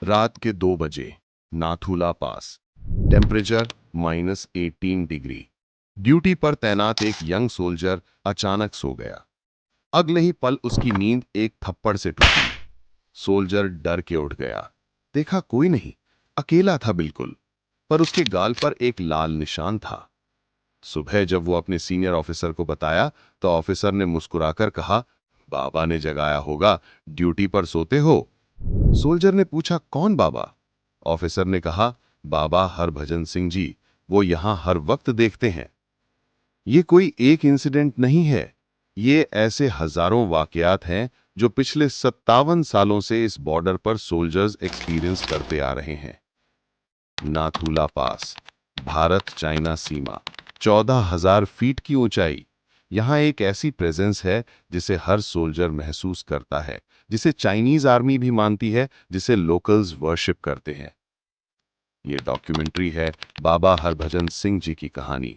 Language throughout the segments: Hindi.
रात के 2 बजे, Nathula pass. Temperature -18 degree. Duty पर तैनात एक यंग सोल्जर अचानक सो गया। अगले ही पल उसकी नींद एक थप्पड़ से टूटी। सोल्जर डर के उठ गया। देखा कोई नहीं, अकेला था बिल्कुल, पर उसके गाल पर एक लाल निशान था। सुबह जब वो अपने सीनियर ऑफिसर को बताया तो ऑफिसर ने मुस्कुराकर कहा, बाबा ने जगाया होगा, ड्यूटी पर सोते हो। सोल्जर ने पूछा, कौन बाबा? ऑफिसर ने कहा, बाबा हरभजन सिंह जी, वो यहां हर वक्त देखते हैं। ये कोई एक इंसिडेंट नहीं है, ये ऐसे हजारों वाकयात हैं जो पिछले 57 सालों से इस बॉर्डर पर सोल्जर्स एक्सपीरियंस करते आ रहे हैं। नाथुला पास, भारत चाइना सीमा, 14,000 फीट की ऊंचाई। यहां एक ऐसी प्रेजेंस है जिसे हर सोल्जर महसूस करता है, जिसे चाइनीज आर्मी भी मानती है, जिसे लोकल्स वर्शिप करते हैं। ये डॉक्यूमेंट्री है बाबा हरभजन सिंह जी की कहानी,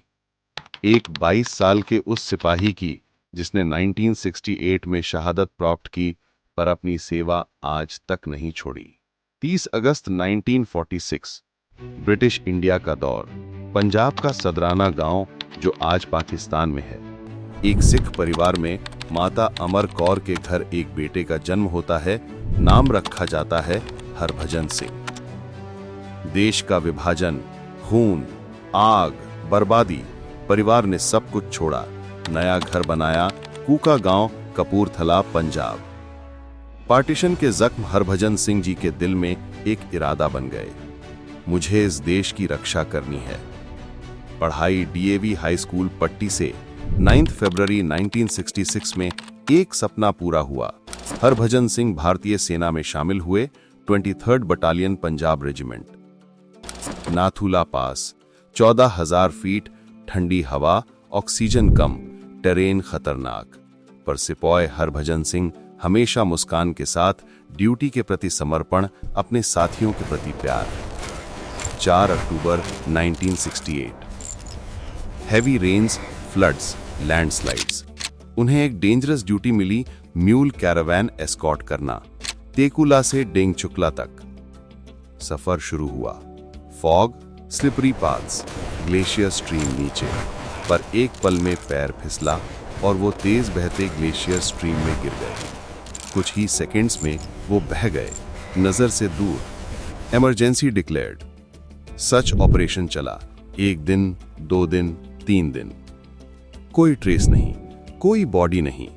एक 22 साल के उस सिपाही की जिसने 1968 में शहादत प्राप्त की, पर अपनी सेवा आज तक नहीं छोड़ी। 30 अगस्त 1946, ब्रिटिश इंडिया का दौर। पंजाब का सदराना गांव, जो आज पाकिस्तान में है। एक सिख परिवार में माता अमर कौर के घर एक बेटे का जन्म होता है। नाम रखा जाता है हरभजन सिंह। देश का विभाजन, खून, आग, बर्बादी। परिवार ने सब कुछ छोड़ा, नया घर बनाया, कूका गांव, कपूरथला, पंजाब। पार्टीशन के जख्म हरभजन सिंह जी के दिल में एक इरादा बन गए, मुझे इस देश की रक्षा करनी है। पढ़ाई डीएवी हाई स्कूल पट्टी से। 9 फरवरी 1966 में एक सपना पूरा हुआ। हरभजन सिंह भारतीय सेना में शामिल हुए, 23rd battalion Punjab regiment. Nathula pass, 14,000 feet, ठंडी हवा, ऑक्सीजन कम, टेरेन खतरनाक, पर सिपाही हरभजन सिंह हमेशा मुस्कान के साथ, ड्यूटी के प्रति समर्पण, अपने साथियों के प्रति प्यार। 4 अक्टूबर 1968, हैवी रेन्स, फ्लड्स, लैंडस्लाइड्स। उन्हें एक डेंजरस ड्यूटी मिली, म्यूल कैरावैन एस्कॉर्ट करना, तेकुला से डेंगचुकला तक। सफर शुरू हुआ, fog, slippery paths, glacier stream नीचे, पर एक पल में पैर फिसला और वो तेज बहते ग्लेशियर स्ट्रीम में गिर गए। कुछ ही सेकंड्स में वो बह गए, नजर से दूर। Emergency declared. सच ऑपरेशन चला, 1 दिन, 2 दिन, 3 दिन। कोई ट्रेस नहीं, कोई बॉडी नहीं,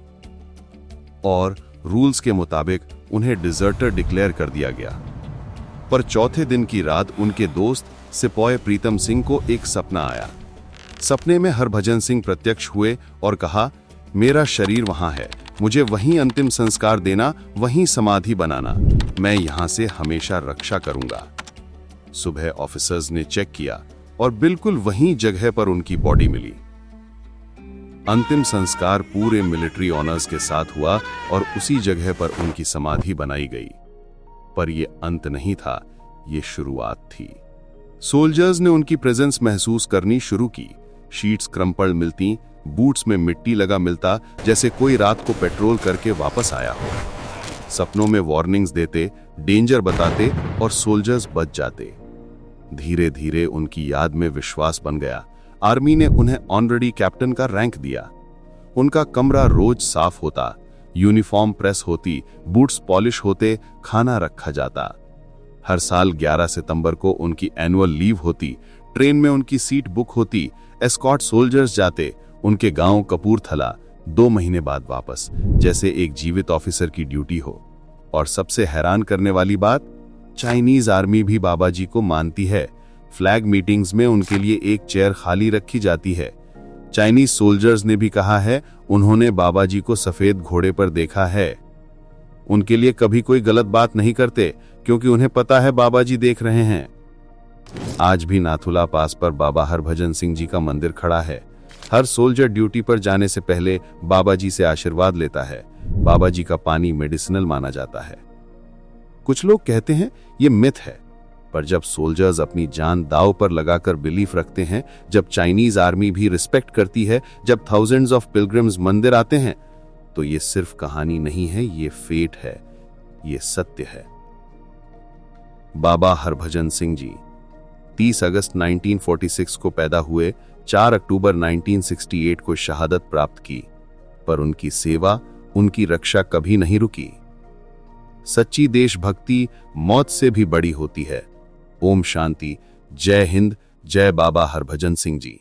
और रूल्स के मुताबिक उन्हें डिजर्टर डिक्लेयर कर दिया गया। पर चौथे दिन की रात उनके दोस्त सिपाही प्रीतम सिंह को एक सपना आया। सपने में हरभजन सिंह प्रत्यक्ष हुए और कहा, मेरा शरीर वहां है, मुझे वहीं अंतिम संस्कार देना, वहीं समाधि बनाना, मैं यहां से हमेशा रक्षा करूंगा। सुबह ऑफिसर्स ने चेक किया और बिल्कुल वहीं जगह पर उनकी बॉडी मिली। अंतिम संस्कार पूरे मिलिट्री ऑनर्स के साथ हुआ और उसी जगह पर उनकी समाधि बनाई गई। पर यह अंत नहीं था, यह शुरुआत थी। सोल्जर्स ने उनकी प्रेजेंस महसूस करनी शुरू की। शीट्स क्रम्पल मिलती, बूट्स में मिट्टी लगा मिलता, जैसे कोई रात को पेट्रोल करके वापस आया हो। सपनों में वार्निंग्स देते, डेंजर बताते, और सोल्जर्स बच जाते। धीरे धीरे उनकी याद में विश्वास बन गया। आर्मी ने उन्हें ऑनरेडी कैप्टन का रैंक दिया। उनका कमरा रोज साफ होता, यूनिफॉर्म प्रेस होती, बूट्स पॉलिश होते, खाना रखा जाता। हर साल 11 सितंबर को उनकी एनुअल लीव होती, ट्रेन में उनकी सीट बुक होती, एस्कॉर्ट सोल्जर्स जाते, उनके गांव कपूरथला 2 महीने बाद वापस, जैसे एक जीवित ऑफिसर की ड्यूटी हो। और सबसे हैरान करने वाली बात, चाइनीज आर्मी भी बाबा जी को मानती है। फ्लैग मीटिंग्स में उनके लिए एक चेयर खाली रखी जाती है। चाइनीज सोल्जर्स ने भी कहा है, उन्होंने बाबा जी को सफेद घोड़े पर देखा है। उनके लिए कभी कोई गलत बात नहीं करते, क्योंकि उन्हें पता है बाबा जी देख रहे हैं। आज भी नाथुला पास पर बाबा हरभजन सिंह जी का मंदिर खड़ा है। हर सोल्जर ड्यूटी पर जाने से पहले बाबा जी से आशीर्वाद लेता है। बाबा जी का पानी मेडिसिनल माना जाता है। कुछ लोग कहते हैं ये मिथ है, पर जब सोल्जर्स अपनी जान दांव पर लगाकर बिलीफ रखते हैं, जब चाइनीज आर्मी भी रिस्पेक्ट करती है, जब थाउजेंड्स ऑफ पिलग्रिम्स मंदिर आते हैं, तो ये सिर्फ कहानी नहीं है, ये फेट है, ये सत्य है। बाबा हरभजन सिंह जी 30 अगस्त 1946 को पैदा हुए, 4 अक्टूबर 1968 को शहादत प्राप्त की, पर उनकी सेवा, उनकी रक्षा कभी नहीं रुकी। सच्ची देशभक्ति मौत से भी बड़ी होती है। ओम शांति। जय हिंद। जय बाबा हरभजन सिंह जी।